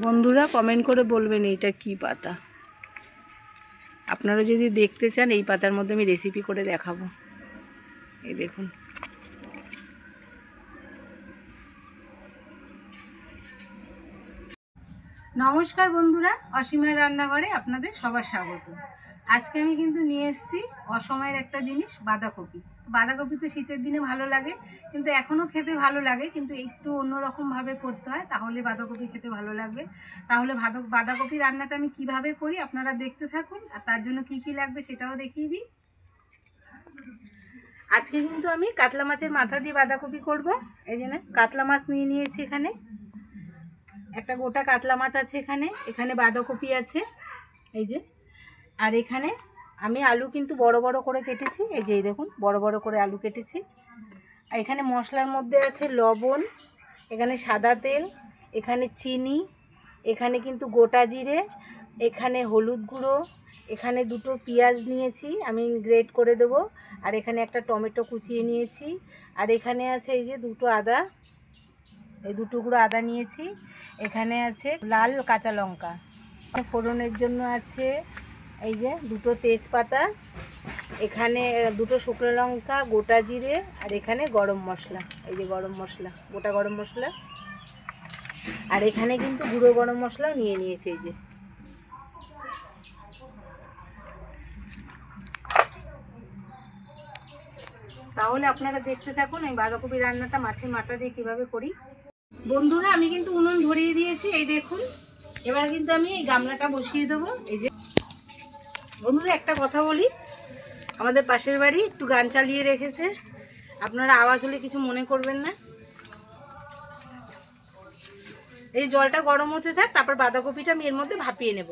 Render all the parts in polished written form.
বন্ধুরা কমেন্ট করে বলবেন এইটা কি পাতা। আপনারা যদি দেখতে চান এই পাতার মধ্যে আমি রেসিপি করে দেখাবো। এই দেখুন, নমস্কার বন্ধুরা, অসীমের রান্নাঘরে আপনাদের সবার স্বাগত। আজকে আমি কিন্তু নিয়ে এসেছি অসময়ের একটা জিনিস, বাঁধাকপি। বাঁধাকপি তো শীতের দিনে ভালো লাগে, কিন্তু এখনও খেতে ভালো লাগে, কিন্তু একটু অন্যরকমভাবে করতে হয়, তাহলে বাঁধাকপি খেতে ভালো লাগবে। তাহলে বাঁধাকপি রান্নাটা আমি কিভাবে করি আপনারা দেখতে থাকুন, আর তার জন্য কি কি লাগবে সেটাও দেখিয়ে দিই। আজকে কিন্তু আমি কাতলা মাছের মাথা দিয়ে বাঁধাকপি করব। এই জন্য কাতলা মাছ নিয়ে নিয়েছি, এখানে একটা গোটা কাতলা মাছ আছে, এখানে বাঁধাকপি আছে এই যে, আর এখানে আমি আলু কিন্তু বড় বড় করে কেটেছি। এই যে দেখুন, বড় বড় করে আলু কেটেছি। আর এখানে মশলার মধ্যে আছে লবণ, এখানে সাদা তেল, এখানে চিনি, এখানে কিন্তু গোটা জিরে, এখানে হলুদ গুঁড়ো, এখানে দুটো পেঁয়াজ নিয়েছি আমি গ্রেট করে দেব, আর এখানে একটা টমেটো কুচিয়ে নিয়েছি, আর এখানে আছে এই যে দুটো আদা, এই দুটো টুকরো আদা নিয়েছি। এখানে আছে লাল কাঁচা লঙ্কা, ফোড়নের জন্য আছে এই যে দুটো তেজপাতা, এখানে দুটো শুকনো লঙ্কা, গোটা জিরে, আর এখানে গরম মশলা, এই যে গরম মশলা, গোটা গরম মশলা, আর এখানে কিন্তু গুঁড়ো গরম মশলাও নিয়ে নিয়েছি। এই যে তাহলে আপনারা দেখতে থাকুন আমি বাঁধাকপি রান্নাটা মাছের মাথা দিয়ে কীভাবে করি। বন্ধুরা আমি কিন্তু উনুন ধরিয়ে দিয়েছি, এই দেখুন। এবার কিন্তু আমি এই গামলাটা বসিয়ে দেবো। এই যে বন্ধুরা একটা কথা বলি, আমাদের পাশের বাড়ি একটু গান চালিয়ে রেখেছে, আপনারা আওয়াজ হলে কিছু মনে করবেন না। এই জলটা গরম হতে থাক, তারপর বাঁধাকপিটা আমি এর মধ্যে ভাপিয়ে নেব।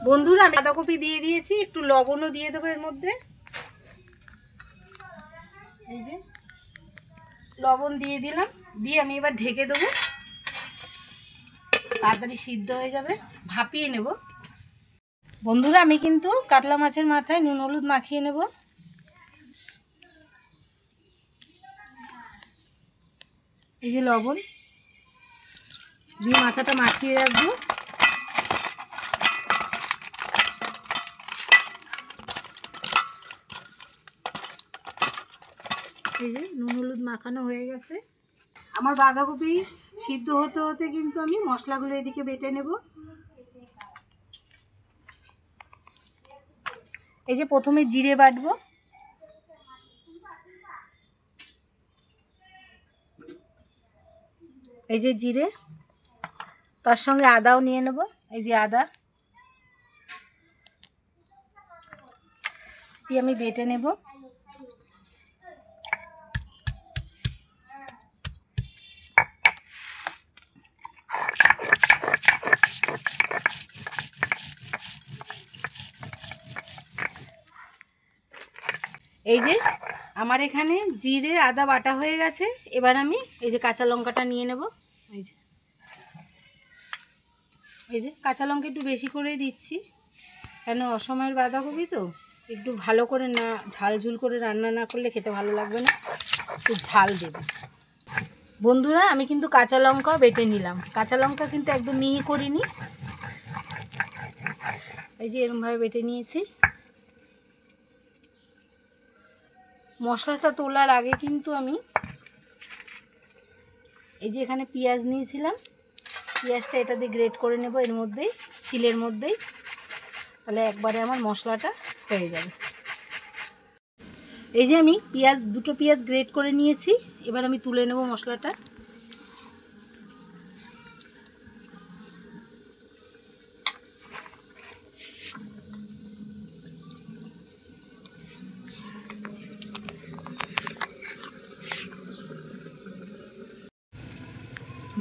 বন্ধুরা আমি বাঁধাকপি দিয়ে দিয়েছি, একটু লবণও দিয়ে দেবো এর মধ্যে। এই যে লবণ দিয়ে দিলাম, দিয়ে আমি এবার ঢেকে দেবো, তাড়াতাড়ি সিদ্ধ হয়ে যাবে, ভাপিয়ে নেব। বন্ধুরা আমি কিন্তু কাতলা মাছের মাথায় নুন হলুদ মাখিয়ে নেব। এই যে লবণ দিয়ে মাথাটা মাখিয়ে রাখবো। এই যে নুন হলুদ মাখানো হয়ে গেছে। আমার বাঁধাকপি সিদ্ধ হতে হতে কিন্তু আমি মশলাগুলো এদিকে বেটে নেব। এই যে প্রথমে জিরে বাটবো, এই যে জিরে, তার সঙ্গে আদাও নিয়ে নেব। এই যে আদা দিয়ে আমি বেটে নেব। এই যে আমার এখানে জিরে আদা বাটা হয়ে গেছে। এবার আমি এই যে কাঁচা লঙ্কাটা নিয়ে নেব। এই যে কাঁচা লঙ্কা একটু বেশি করেই দিচ্ছি, কেন অসময়ের বাঁধাকপি তো, একটু ভালো করে না ঝালঝুল করে রান্না না করলে খেতে ভালো লাগবে না, একটু ঝাল দেব। বন্ধুরা আমি কিন্তু কাঁচা লঙ্কাও বেটে নিলাম, কাঁচা লঙ্কা কিন্তু একদম মিহি করিনি, এই যে এরকমভাবে বেটে নিয়েছি। মশলাটা তোলার আগে কিন্তু আমি এই যে এখানে পেঁয়াজ নিয়েছিলাম, পেঁয়াজটা এটা দিয়ে গ্রেট করে নেব এর মধ্যেই, শিলের মধ্যেই, তাহলে একবারে আমার মশলাটা হয়ে যাবে। এই যে আমি দুটো পেঁয়াজ গ্রেট করে নিয়েছি, এবার আমি তুলে নেব মশলাটা।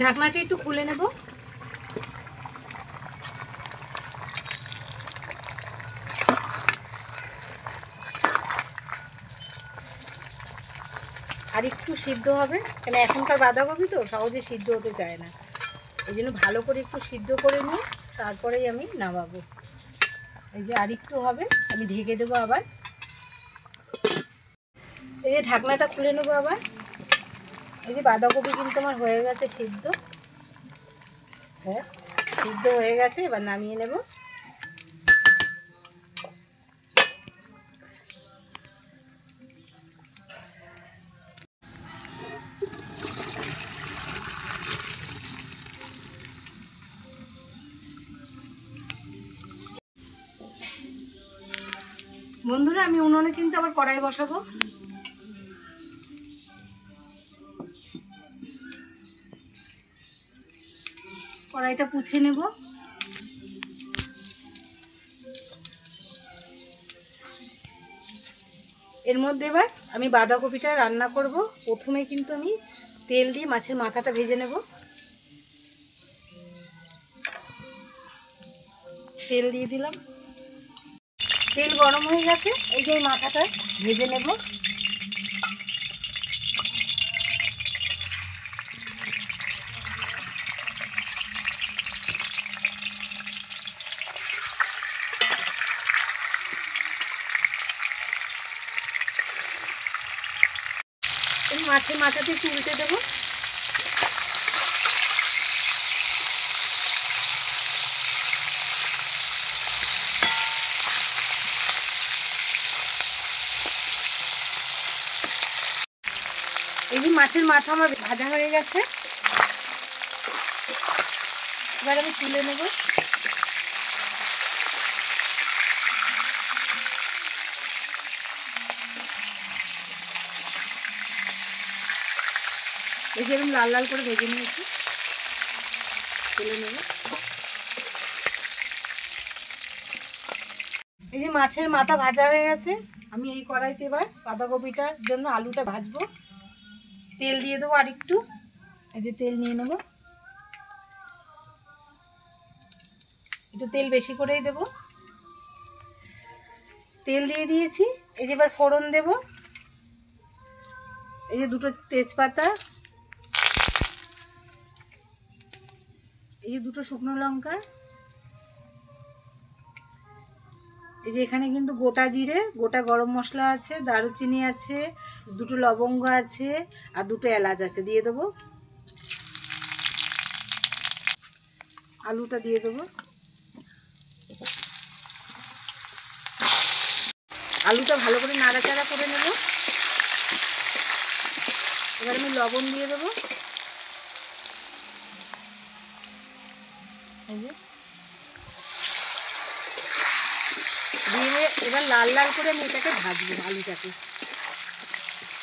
ঢাকনাটা একটু খুলে নেব। আর একটু সিদ্ধ হবে, কেন এখনকার বাঁধাকপি তো সহজে সিদ্ধ হতে চায় না, এই জন্য ভালো করে একটু সিদ্ধ করে নিয়ে তারপরেই আমি নামাবো। এই যে আর একটু হবে, আমি ঢেকে দেবো আবার। এই যে ঢাকনাটা খুলে নেবো আবার। এই যে বাঁধাকপি কিন্তু আমার হয়ে গেছে সিদ্ধ, হ্যাঁ সিদ্ধ হয়ে গেছে। এবার নামিয়ে নেব। বন্ধুরা আমি উনুনে কিন্তু আবার কড়াই বসাবো। কড়াইটা পুছে নেব। এর মধ্যে এবার আমি বাঁধাকপিটা রান্না করব। প্রথমে কিন্তু আমি তেল দিয়ে মাছের মাথাটা ভেজে নেব। তেল দিয়ে দিলাম, তেল গরম হয়ে গেছে। এই যে মাথাটা ভেজে নেব। এই মাছের মাথাতে একটু উল্টে দেবো। এই যে মাছের মাথা আমার ভাজা হয়ে গেছে। এবার আমি তুলে নেব। এই যে এরকম লাল লাল করে ভেজে নিয়েছি, তুলে নেব। এই যে মাছের মাথা ভাজা হয়ে গেছে। আমি এই কড়াইতে এবার বাঁধাকপিটার জন্য আলুটা ভাজবো। তেল দিয়ে দেবো আর একটু। এই যে তেল নিয়ে নেব, একটু তেল বেশি করেই দেব। তেল দিয়ে দিয়েছি। এই যে এবার ফোড়ন দেব। এই যে দুটো তেজপাতা, এই যে দুটো শুকনো লঙ্কা, এই যে এখানে কিন্তু গোটা জিরে, গোটা গরম মশলা আছে, দারুচিনি আছে, দুটো লবঙ্গ আছে আর দুটো এলাচ আছে, দিয়ে দেবো। আলুটা দিয়ে দেবো। আলুটা ভালো করে নাড়াচাড়া করে নেব। এবার আমি লবণ দিয়ে দেবো। দিয়ে এবার লাল লাল করে আমি এটাকে ভাজবো। আলুটাকে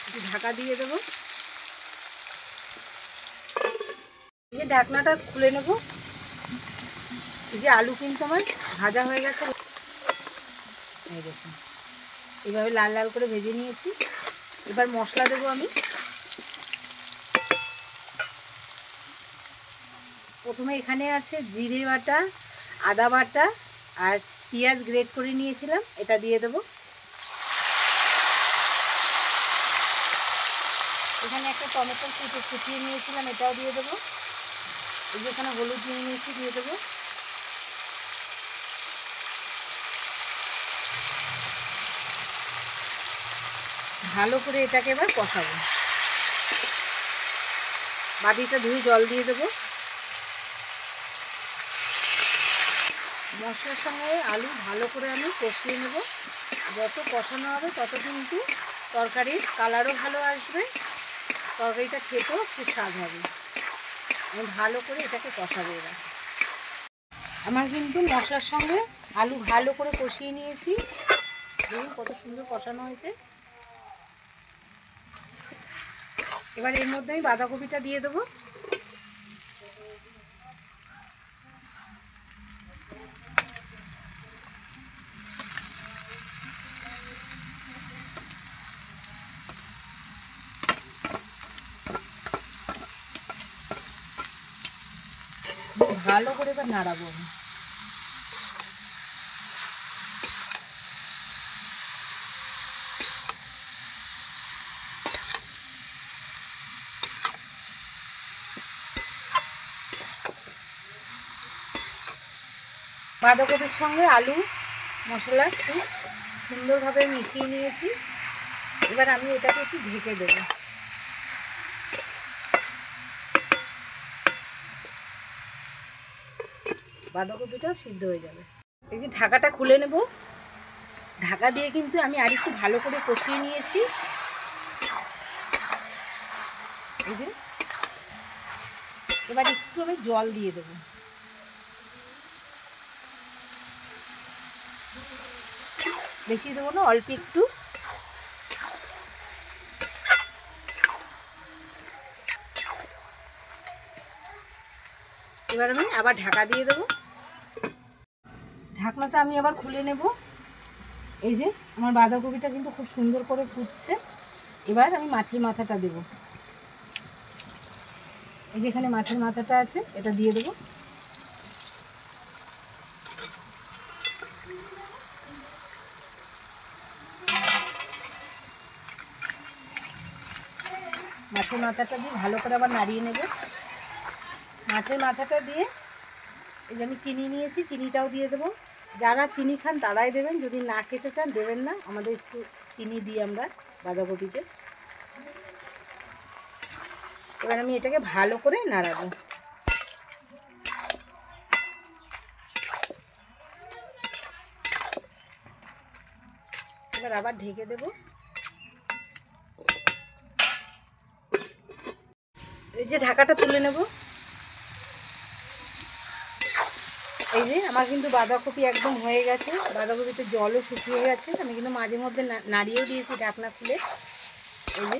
একটু ঢাকা দিয়ে দেবো। এই যে ঢাকনাটা খুলে নেব। এই যে আলু কিন্তু আমার ভাজা হয়ে গেছে। এই দেখুন এইভাবে লাল লাল করে ভেজে নিয়েছি। এবার মশলা দেবো আমি। প্রথমে এখানে আছে জিরে বাটা, আদা বাটা আর পেঁয়াজ গ্রেট করে নিয়েছিলাম, এটা দিয়ে দেবো। এখানে একটা টমেটো কুচিয়ে নিয়েছিলাম, এটাও দিয়ে দেবো। এই যে এখানে হলুদ নিয়ে নিয়েছি, দিয়ে দেবো। ভালো করে এটাকে এবার কষাবো। বাটিটা ধুয়ে জল দিয়ে দেবো। মশলার সঙ্গে আলু ভালো করে আমি কষিয়ে নেব। যত কষানো হবে তত কিন্তু তরকারির কালারও ভালো আসবে, তরকারিটা খেতেও খুব স্বাদ হবে। আমি ভালো করে এটাকে কষাবো। এবার আমার কিন্তু মশলার সঙ্গে আলু ভালো করে কষিয়ে নিয়েছি। দেখুন কত সুন্দর কষানো হয়েছে। এবার এর মধ্যে আমি বাঁধাকপিটা দিয়ে দেবো। ভালো করে এবার নাড়াবো। বাঁধাকপির সঙ্গে আলু মশলা খুব সুন্দরভাবে মিশিয়ে নিয়েছি। এবার আমি এটাকে একটু ঢেকে দেবো। বাঁধাকপিটাও সিদ্ধ হয়ে যাবে। এই যে ঢাকাটা খুলে নেব, ঢাকা দিয়ে কিন্তু আমি আর একটু ভালো করে কষিয়ে নিয়েছি। এই যে এবার একটু আমি জল দিয়ে দেবো। বেশি দেবো না, অল্প একটু। এবার আমি আবার ঢাকা দিয়ে দেবো। ঢাকনাটা আমি আবার খুলে নেব। এই যে আমার বাঁধাকপিটা কিন্তু খুব সুন্দর করে ফুটছে। এবার আমি মাছের মাথাটা দেব। এই যে এখানে মাছের মাথাটা আছে, এটা দিয়ে দেবো। মাছের মাথাটা দিয়ে ভালো করে আবার নাড়িয়ে নেব। মাছের মাথাটা দিয়ে এই যে আমি চিনি নিয়েছি, চিনিটাও দিয়ে দেবো। যারা চিনি খান তারাই দেবেন, যদি না খেতে চান দেবেন না। আমাদের একটু চিনি দিই আমরা বাঁধাকপিতে। এবার আমি এটাকে ভালো করে নাড়াবো। এবার আবার ঢেকে দেব। এই যে ঢাকাটা তুলে নেব। এই যে আমার কিন্তু বাঁধাকপি একদম হয়ে গেছে, বাঁধাকপিতে জলও শুকিয়ে গেছে। আমি কিন্তু মাঝে মধ্যে নাড়িয়েও দিয়েছি ঢাকনা খুলে। এই যে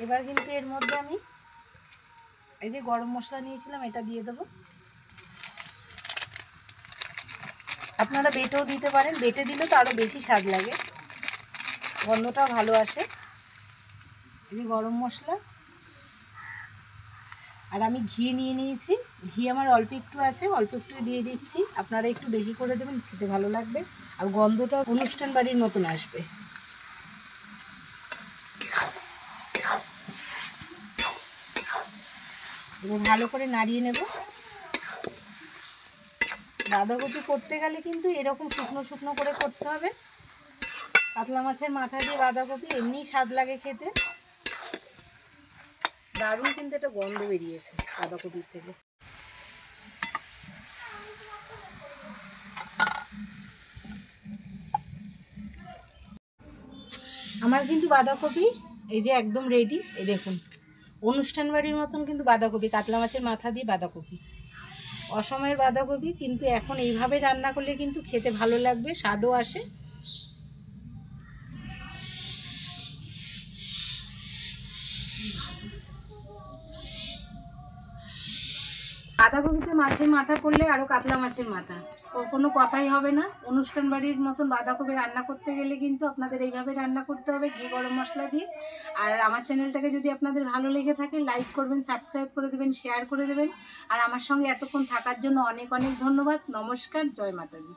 এবার কিন্তু এর মধ্যে আমি এই যে গরম মশলা নিয়েছিলাম, এটা দিয়ে দেবো। আপনারা বেটেও দিতে পারেন, বেটে দিলে তো আরও বেশি স্বাদ লাগে, গন্ধটাও ভালো আসে। এই যে গরম মশলা, আর আমি ঘি নিয়ে নিয়েছি। ঘি আমার অল্প একটু আছে, অল্প একটু দিয়ে দিচ্ছি। আপনারা একটু বেশি করে দেবেন, খেতে ভালো লাগবে আর গন্ধটা অনুষ্ঠান বাড়ির মতন আসবে। এবার ভালো করে নাড়িয়ে নেব। বাঁধাকপি করতে গেলে কিন্তু এরকম শুকনো শুকনো করে করতে হবে। কাতলা মাছের মাথা দিয়ে বাঁধাকপি এমনিই স্বাদ লাগে খেতে। দারুণ কিন্তু একটা গন্ধ বেরিয়েছে বাঁধাকপির থেকে। আমার কিন্তু বাঁধাকপি এই যে একদম রেডি। এই দেখুন, অনুষ্ঠান বাড়ির মতন কিন্তু বাঁধাকপি, কাতলা মাছের মাথা দিয়ে বাঁধাকপি, অসময়ের বাঁধাকপি। কিন্তু এখন এইভাবে রান্না করলে কিন্তু খেতে ভালো লাগবে, স্বাদও আসে। বাঁধাকপিতে মাছের মাথা পড়লে আরও কাতলা মাছের মাথা, কোনো কথাই হবে না। অনুষ্ঠান বাড়ির মতন বাঁধাকপি রান্না করতে গেলে কিন্তু আপনাদের এইভাবে রান্না করতে হবে, ঘি গরম মশলা দিয়ে। আর আমার চ্যানেলটাকে যদি আপনাদের ভালো লেগে থাকে, লাইক করবেন, সাবস্ক্রাইব করে দেবেন, শেয়ার করে দেবেন। আর আমার সঙ্গে এতক্ষণ থাকার জন্য অনেক অনেক ধন্যবাদ। নমস্কার, জয় মাতাদি।